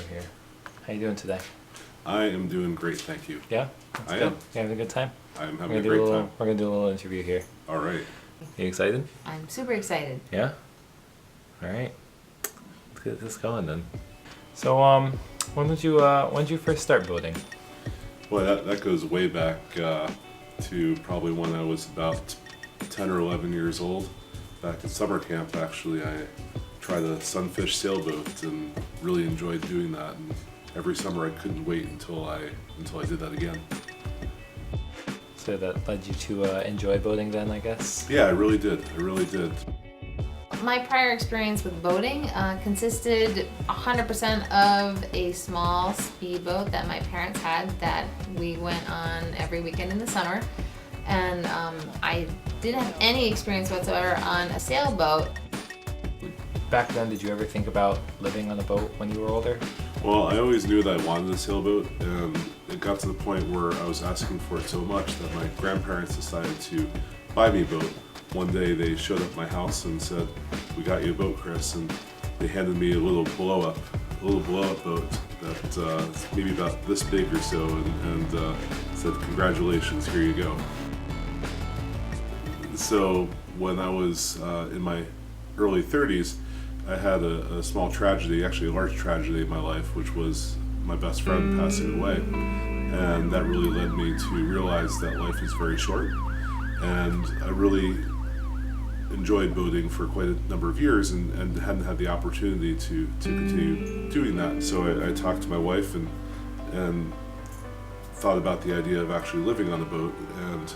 here. How you doing today? I am doing great, thank you. Yeah? That's I good. am. You having a good time? I am having a great time. We're going to do a little interview here. All right. You excited? I'm super excited. Yeah? All right. Let's get this going then. So, when did you first start boating? Well, that goes way back to probably when I was about 10 or 11 years old. Back at summer camp, actually, I tried a sunfish sailboat and really enjoyed doing that. And every summer I couldn't wait until I did that again. So that led you to enjoy boating then, I guess? Yeah, I really did. I really did. My prior experience with boating consisted 100% of a small speedboat that my parents had that we went on every weekend in the summer. And I didn't have any experience whatsoever on a sailboat. Back then, did you ever think about living on a boat when you were older? Well, I always knew that I wanted a sailboat, and it got to the point where I was asking for it so much that my grandparents decided to buy me a boat. One day they showed up at my house and said, "We got you a boat, Chris," and they handed me a little blow-up boat that maybe about this big or so, and said, "Congratulations, here you go." So when I was in my early 30s, I had a small tragedy, actually a large tragedy in my life, which was my best friend passing away. And that really led me to realize that life is very short. And I really enjoyed boating for quite a number of years and hadn't had the opportunity to continue doing that. So I talked to my wife and thought about the idea of actually living on a boat, and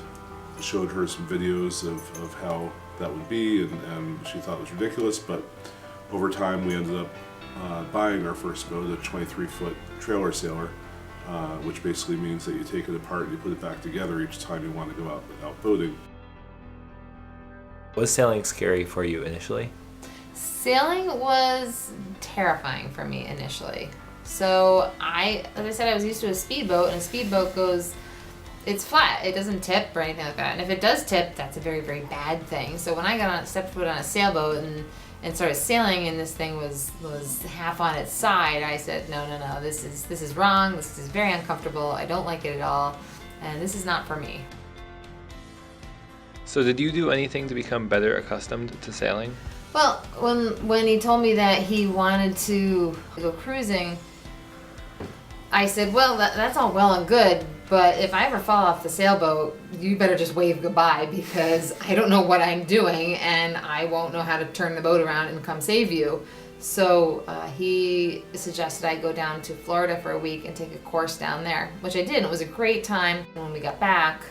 showed her some videos of how that would be, and she thought it was ridiculous, but over time we ended up buying our first boat, a 23-foot trailer sailor, which basically means that you take it apart and you put it back together each time you want to go out boating. Was sailing scary for you initially? Sailing was terrifying for me initially. So like I said, I was used to a speedboat, and a speedboat it's flat. It doesn't tip or anything like that. And if it does tip, that's a very, very bad thing. So when I stepped foot on a sailboat and started sailing, and this thing was half on its side, I said, no, this is wrong. This is very uncomfortable. I don't like it at all, and this is not for me. So did you do anything to become better accustomed to sailing? Well, when he told me that he wanted to go cruising, I said, well, that's all well and good, but if I ever fall off the sailboat, you better just wave goodbye, because I don't know what I'm doing and I won't know how to turn the boat around and come save you. So he suggested I go down to Florida for a week and take a course down there, which I did, and it was a great time. When we got back,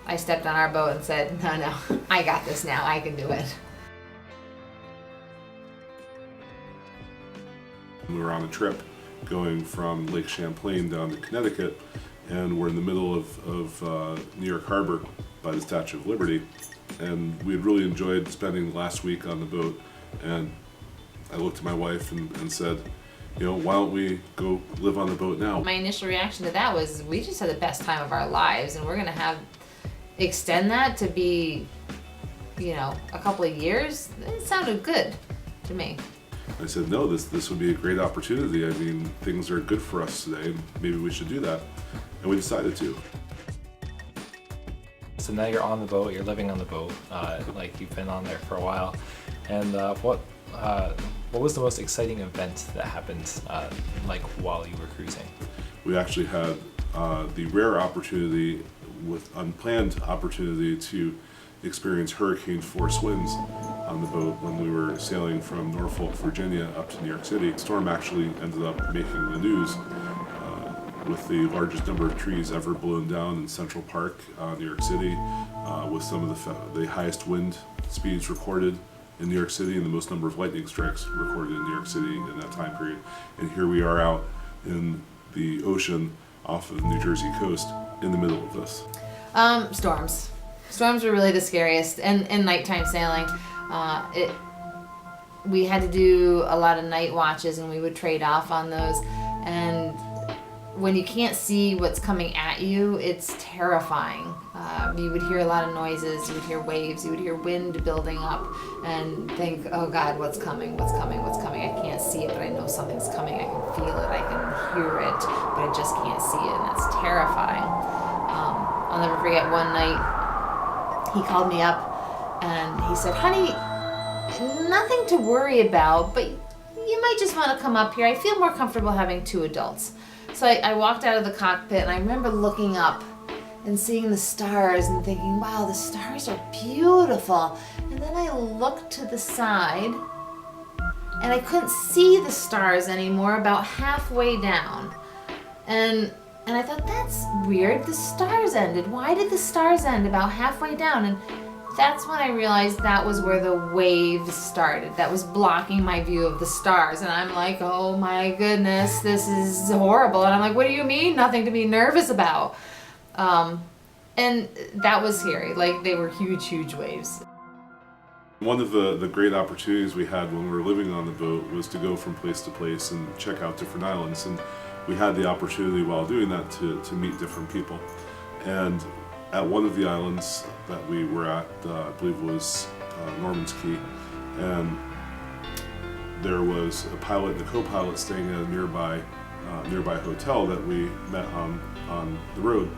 I stepped on our boat and said, no, I got this now, I can do it. We were on a trip going from Lake Champlain down to Connecticut, and we're in the middle of New York Harbor by the Statue of Liberty, and we had really enjoyed spending the last week on the boat. And I looked at my wife and said, why don't we go live on the boat now? My initial reaction to that was, we just had the best time of our lives, and we're gonna extend that to be, a couple of years. It sounded good to me. I said, no, this would be a great opportunity. I mean, things are good for us today, and maybe we should do that. And we decided to. So now you're on the boat, you're living on the boat, like you've been on there for a while. And what was the most exciting event that happened like while you were cruising? We actually had the rare opportunity, with unplanned opportunity, to experience hurricane force winds on the boat when we were sailing from Norfolk, Virginia up to New York City. The storm actually ended up making the news with the largest number of trees ever blown down in Central Park, New York City, with some of the highest wind speeds recorded in New York City and the most number of lightning strikes recorded in New York City in that time period. And here we are out in the ocean off of the New Jersey coast in the middle of this. Storms. Storms were really the scariest, and nighttime sailing. We had to do a lot of night watches, and we would trade off on those. And when you can't see what's coming at you, it's terrifying. You would hear a lot of noises, you would hear waves, you would hear wind building up, and think, oh God, what's coming, what's coming, what's coming? I can't see it, but I know something's coming. I can feel it, I can hear it, but I just can't see it, and that's terrifying. I'll never forget one night he called me up and he said, "Honey, nothing to worry about, but you might just want to come up here. I feel more comfortable having 2 adults." So I walked out of the cockpit, and I remember looking up and seeing the stars and thinking, wow, the stars are beautiful. And then I looked to the side and I couldn't see the stars anymore about halfway down. And I thought, that's weird. The stars ended. Why did the stars end about halfway down? And that's when I realized that was where the waves started. That was blocking my view of the stars. And I'm like, oh my goodness, this is horrible. And I'm like, what do you mean? Nothing to be nervous about. And that was scary. Like, they were huge, huge waves. One of the great opportunities we had when we were living on the boat was to go from place to place and check out different islands. And we had the opportunity while doing that to meet different people. And at one of the islands that we were at, I believe it was Norman's Key, and there was a pilot and a co-pilot staying at a nearby hotel that we met on the road.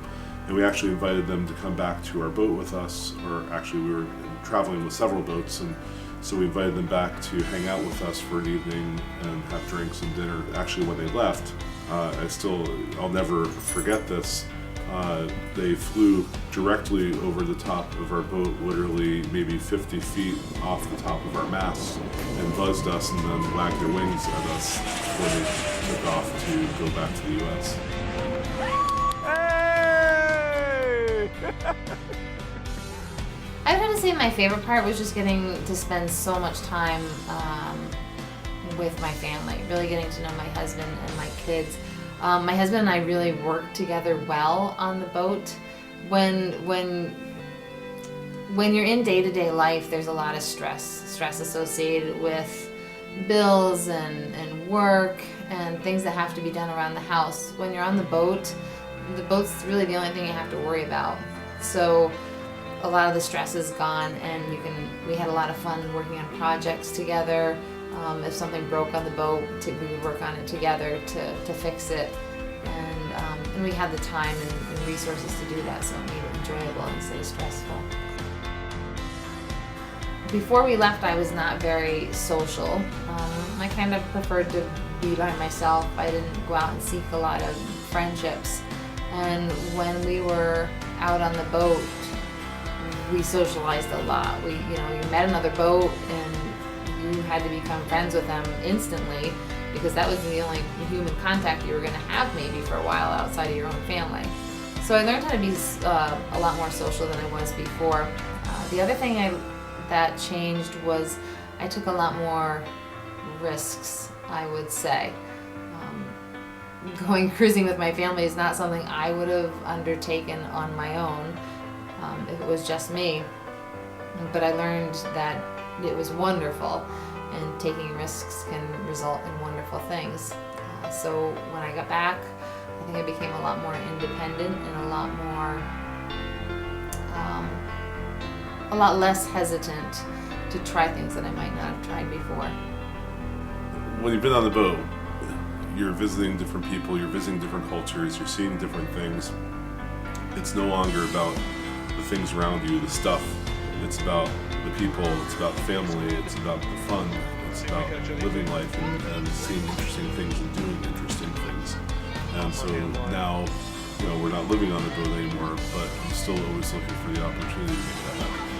And we actually invited them to come back to our boat with us, or actually we were traveling with several boats, and so we invited them back to hang out with us for an evening and have drinks and dinner. Actually, when they left, I'll never forget this. They flew directly over the top of our boat, literally maybe 50 feet off the top of our mast, and buzzed us and then wagged their wings at us before they took off to go back to the U.S. I would have to say my favorite part was just getting to spend so much time with my family, really getting to know my husband and my kids. My husband and I really worked together well on the boat. When you're in day-to-day life, there's a lot of stress associated with bills and work and things that have to be done around the house. When you're on the boat's really the only thing you have to worry about. So a lot of the stress is gone, and we had a lot of fun working on projects together. If something broke on the boat, we would work on it together to fix it. And we had the time and resources to do that, so it made it enjoyable instead of stressful. Before we left, I was not very social. I kind of preferred to be by myself. I didn't go out and seek a lot of friendships. And when we were out on the boat, we socialized a lot. You met another boat and you had to become friends with them instantly, because that was the only human contact you were going to have maybe for a while outside of your own family. So I learned how to be a lot more social than I was before. The other thing that changed was I took a lot more risks, I would say. Going cruising with my family is not something I would have undertaken on my own if it was just me. But I learned that it was wonderful, and taking risks can result in wonderful things. So when I got back, I think I became a lot more independent and a lot less hesitant to try things that I might not have tried before. When you've been on the boat, you're visiting different people, you're visiting different cultures, you're seeing different things. It's no longer about the things around you, the stuff. It's about the people, it's about the family, it's about the fun, it's about living life and seeing interesting things and doing interesting things. And so now, we're not living on the boat anymore, but I'm still always looking for the opportunity to make that happen.